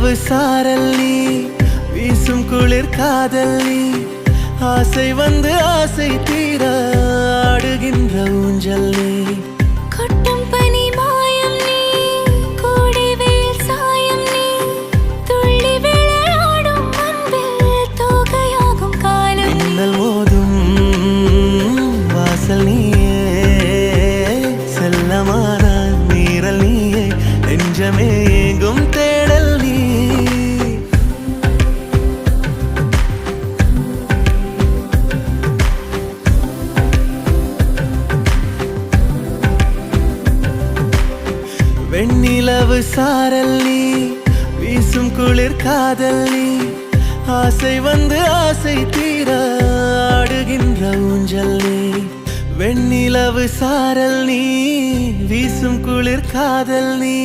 வெண்ணிலவு சாரல் நீ வீசும் குளிர் காதல் நீ ஆசை வந்து ஆசை தீர ஆடுகின்ற ஊஞ்சல் நீ கொட்டும் பனி மாயம் நீ கோடை வெயில் சாயம் நீ துள்ளி விளையாடும் அன்பில் தோகையாகும் காலம் மின்னல் மோதும் வாசல் நீயே செல்லமான நீரல் நீயே நெஞ்சமே ஏங்கும் தேடல் நீ வெண்ணிலவு சாரல் நீ வீசும் குளிர் காதல் நீ ஆசை வந்து ஆசை தீர ஆடுகின்ற ஊஞ்சல் நீ வெண்ணிலவு சாரல் நீ வீசும் குளிர் காதல் நீ